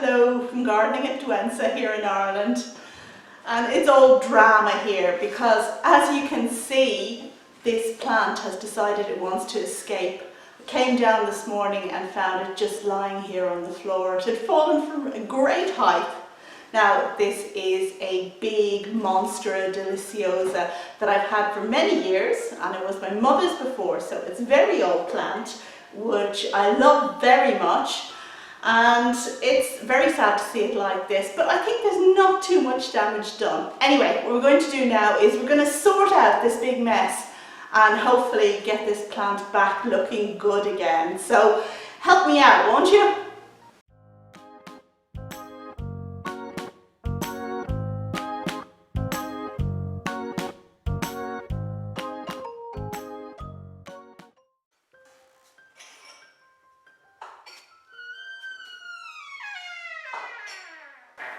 Hello from gardening at Douentza here in Ireland, and it's all drama here because, as you can see, this plant has decided it wants to escape. I came down this morning and found it just lying here on the floor. It had fallen from a great height. Now this is a big Monstera deliciosa that I've had for many years, and it was my mother's before, so it's a very old plant which I love very much. And it's very sad to see it like this, but I think there's not too much damage done. Anyway, what we're going to do now is we're going to sort out this big mess and hopefully get this plant back looking good again. So help me out, won't you?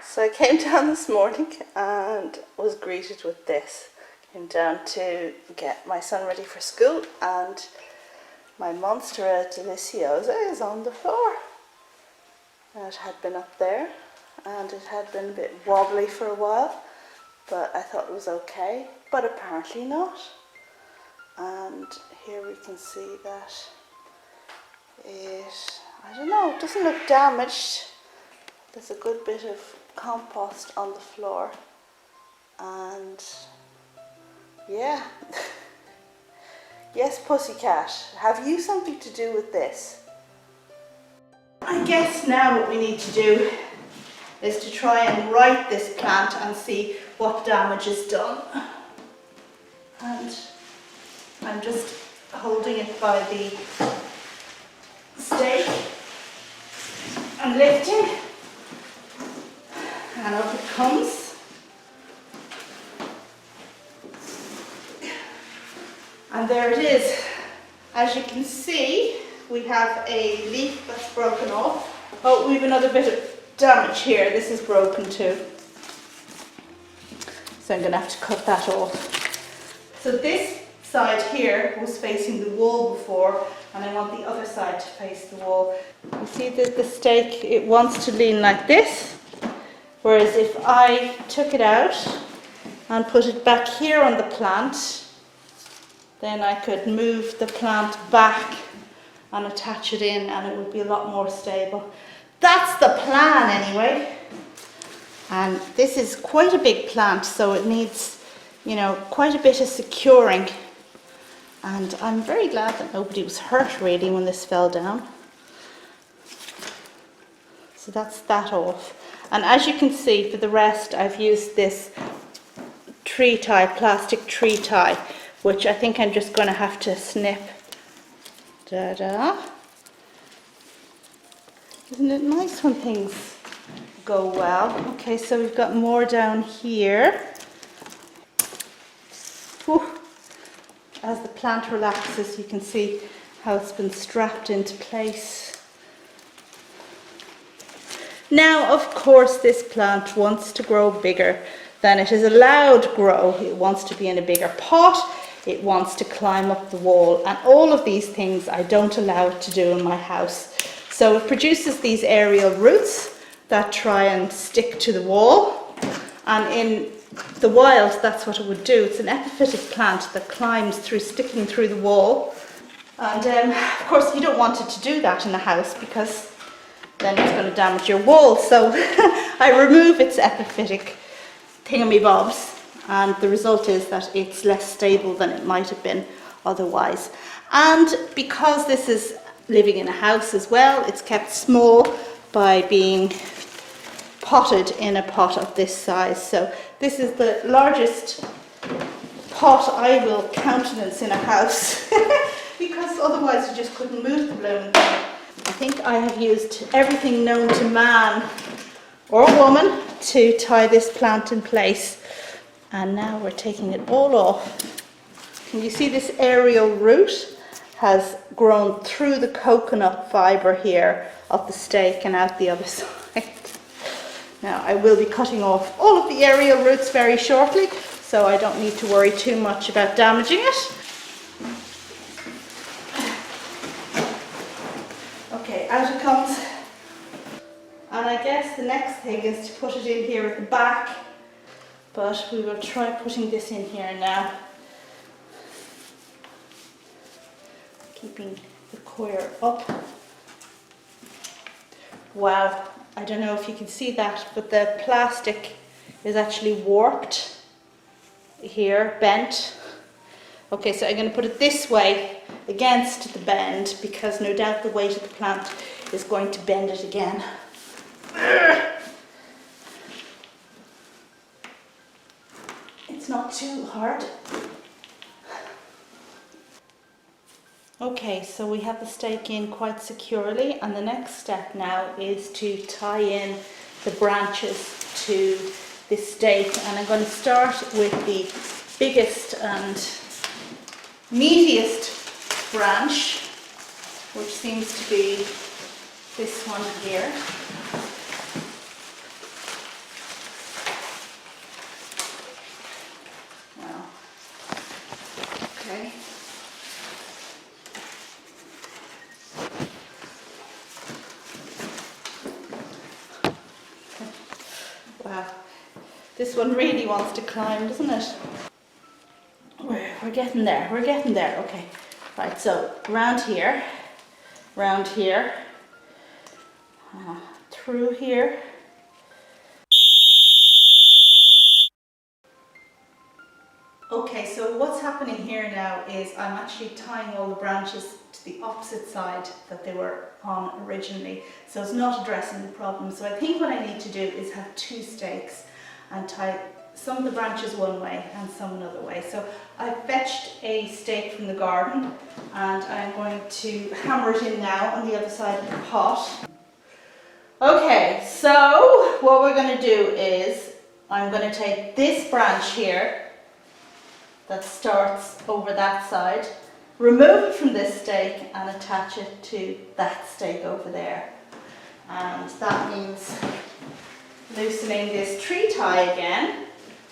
So I came down this morning and was greeted with this. Came down to get my son ready for school and my Monstera deliciosa is on the floor. Now, it had been up there and it had been a bit wobbly for a while, but I thought it was okay, but apparently not. And here we can see that I don't know, it doesn't look damaged. There's a good bit of compost on the floor, and yeah. Yes, pussycat, have you something to do with this? I guess now what we need to do is to try and right this plant and see what damage is done. And I'm just holding it by the stake and lifting. And up it comes. And there it is. As you can see, we have a leaf that's broken off. Oh, we have another bit of damage here. This is broken too. So I'm going to have to cut that off. So this side here was facing the wall before, and I want the other side to face the wall. You see that the stake, it wants to lean like this. Whereas if I took it out and put it back here on the plant, then I could move the plant back and attach it in, and it would be a lot more stable. That's the plan anyway. And this is quite a big plant, so it needs, you know, quite a bit of securing. And I'm very glad that nobody was hurt really when this fell down. So that's that off. And as you can see, for the rest, I've used this tree tie, plastic tree tie, which I think I'm just going to have to snip. Da-da. Isn't it nice when things go well? Okay, so we've got more down here. Whew. As the plant relaxes, you can see how it's been strapped into place. Now, of course, this plant wants to grow bigger than it is allowed to grow. It wants to be in a bigger pot. It wants to climb up the wall. And all of these things I don't allow it to do in my house. So it produces these aerial roots that try and stick to the wall. And in the wild, that's what it would do. It's an epiphytic plant that climbs through, sticking through the wall. And of course, you don't want it to do that in a house because then it's going to damage your wall. So I remove its epiphytic thingamybobs, and the result is that it's less stable than it might have been otherwise. And because this is living in a house as well, it's kept small by being potted in a pot of this size. So this is the largest pot I will countenance in a house because otherwise you just couldn't move the blooming thing. I think I have used everything known to man or woman to tie this plant in place, and now we're taking it all off. Can you see this aerial root has grown through the coconut fibre here of the stake and out the other side. Now I will be cutting off all of the aerial roots very shortly, so I don't need to worry too much about damaging it. Okay, out it comes. And I I guess the next thing is to put it in here at the back, but we will try putting this in here now. Keeping the coir up. Wow, I don't know if you can see that, but the plastic is actually warped here, bent. Okay, so I'm going to put it this way against the bend because no doubt the weight of the plant is going to bend it again. It's not too hard. Okay, so we have the stake in quite securely, and the next step now is to tie in the branches to this stake, and I'm going to start with the biggest and meatiest branch, which seems to be this one here. Wow. Okay. Wow. This one really wants to climb, doesn't it? We're getting there, okay. Right, so round here, through here. Okay, so what's happening here now is I'm actually tying all the branches to the opposite side that they were on originally. So it's not addressing the problem. So I think what I need to do is have two stakes and tie some of the branches one way and some another way. So I fetched a stake from the garden and I'm going to hammer it in now on the other side of the pot. Okay, so what we're going to do is I'm going to take this branch here that starts over that side, remove it from this stake and attach it to that stake over there. And that means loosening this tree tie again.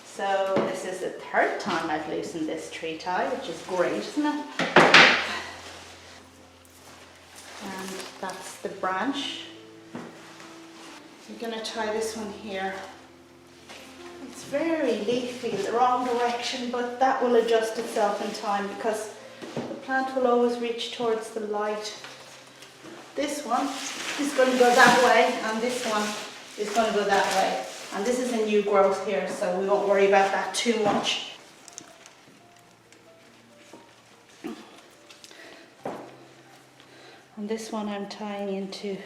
So this is the third time I've loosened this tree tie, which is great, isn't it? And that's the branch. I'm going to tie this one here. It's very leafy in the wrong direction, but that will adjust itself in time because the plant will always reach towards the light. This one is going to go that way and this one is going to go that way. And this is a new growth here, so we won't worry about that too much. And this one I'm tying into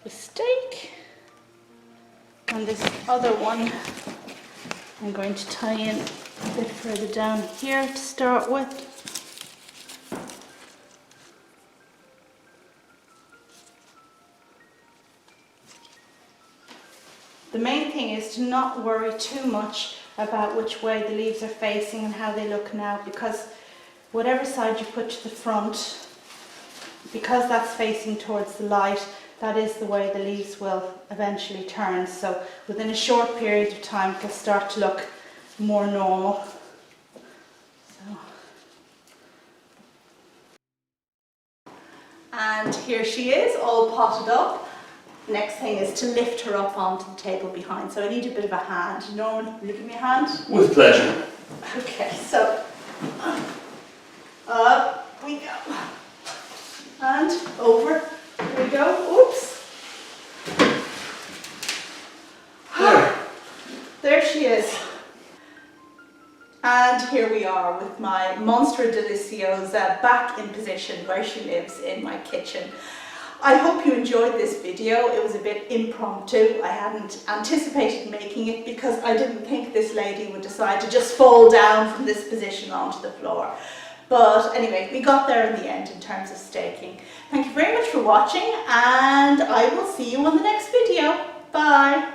the stake. And this other one I'm going to tie in a bit further down here to start with. The main thing is to not worry too much about which way the leaves are facing and how they look now, because whatever side you put to the front, because that's facing towards the light, that is the way the leaves will eventually turn. So within a short period of time it will start to look more normal. And here she is, all potted up. Next thing is to lift her up onto the table behind. So I need a bit of a hand. Norman, will you give me a hand? With pleasure. Okay, so up we go. And over we go. Oops. There she is. And here we are with my Monstera deliciosa back in position where she lives in my kitchen. I hope you enjoyed this video. It was a bit impromptu. I hadn't anticipated making it because I didn't think this lady would decide to just fall down from this position onto the floor. But anyway, we got there in the end in terms of staking. Thank you very much for watching and I will see you on the next video. Bye.